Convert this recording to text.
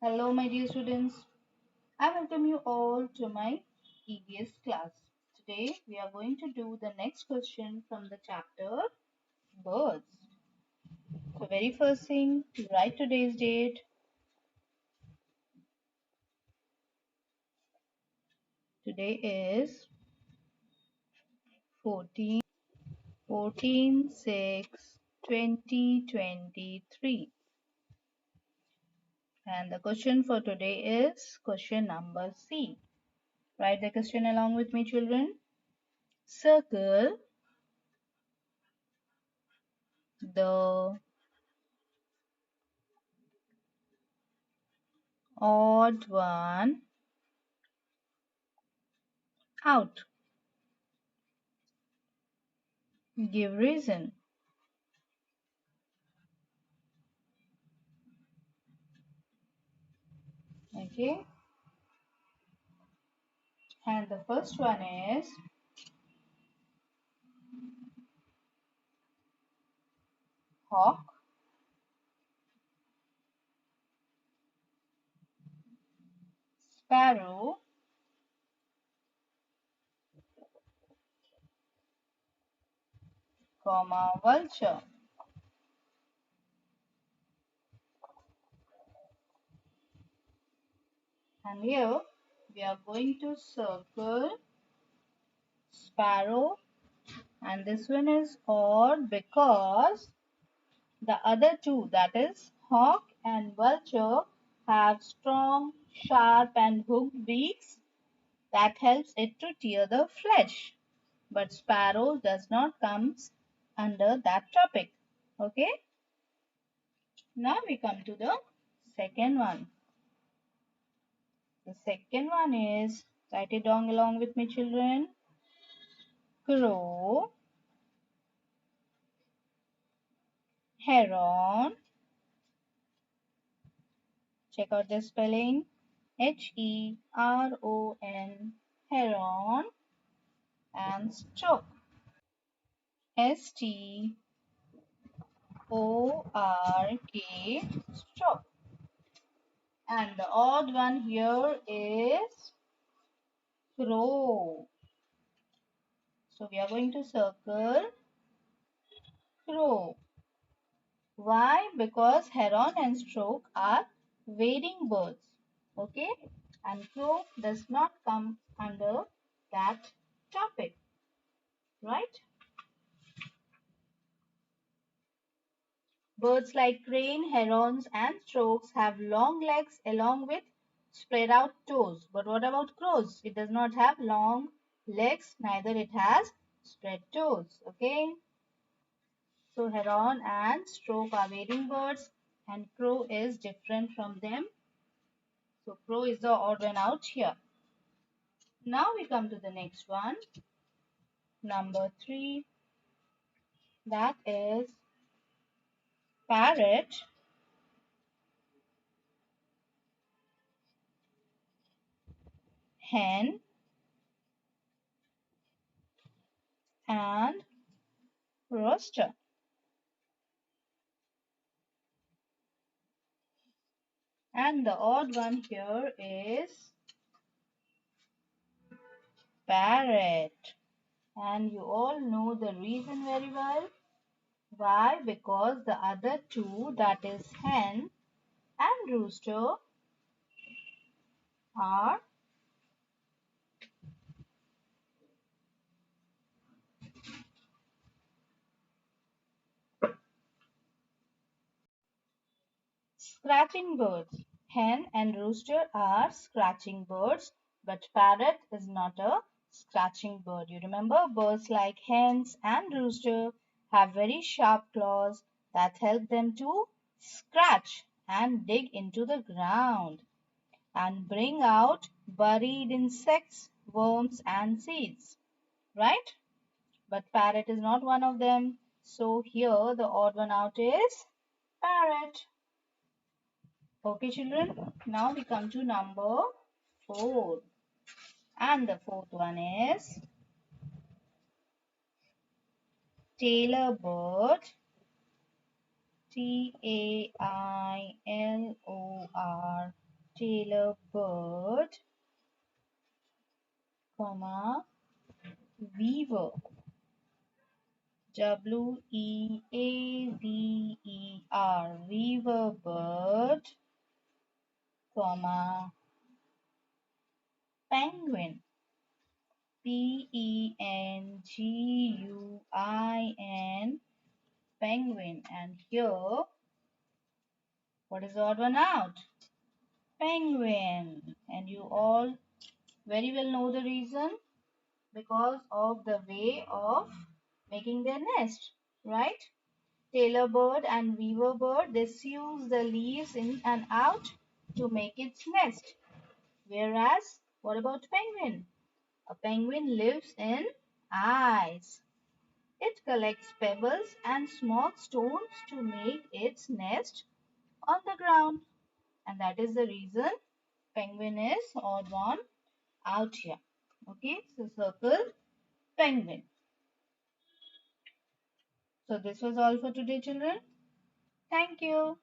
Hello, my dear students. I welcome you all to my EVS class. Today, we are going to do the next question from the chapter Birds. So, very first thing, write today's date. Today is 14/6/2023. And the question for today is question number C. Write the question along with me, children. Circle the odd one out. Give reason. Okay. And the first one is hawk, sparrow, vulture. And here we are going to circle sparrow, and this one is odd because the other two, that is hawk and vulture, have strong, sharp and hooked beaks that helps it to tear the flesh. But sparrow does not come under that topic. Okay. Now we come to the second one. The second one is, write it down along with me, children. Crow, heron. Check out the spelling. Heron, heron, and stork. Stork, stork. And the odd one here is crow. So we are going to circle crow. Why? Because heron and stork are wading birds. Okay? And crow does not come under that topic. Right? Birds like crane, herons, and storks have long legs along with spread out toes. But what about crows? It does not have long legs, neither it has spread toes. Okay? So heron and stork are wading birds, and crow is different from them. So crow is the odd one out here. Now we come to the next one, number 3. That is parrot, hen, and rooster. And the odd one here is parrot. And you all know the reason very well. Why? Because the other two, that is hen and rooster, are scratching birds. Hen and rooster are scratching birds, but parrot is not a scratching bird. You remember, birds like hens and rooster have very sharp claws that help them to scratch and dig into the ground and bring out buried insects, worms, and seeds. Right? But parrot is not one of them. So here the odd one out is parrot. Okay, children. Now we come to number 4. And the fourth one is tailor bird. Tailor tailor bird, comma, weaver. Weaver, weaver bird, comma, penguin. Penguin, penguin. And here, what is the odd one out? Penguin. And you all very well know the reason, because of the way of making their nest, right? Tailor bird and weaver bird, they sews the leaves in and out to make its nest. Whereas, what about penguin? A penguin lives in ice. It collects pebbles and small stones to make its nest on the ground. And that is the reason penguin is odd one out here. Okay, so circle penguin. So this was all for today, children. Thank you.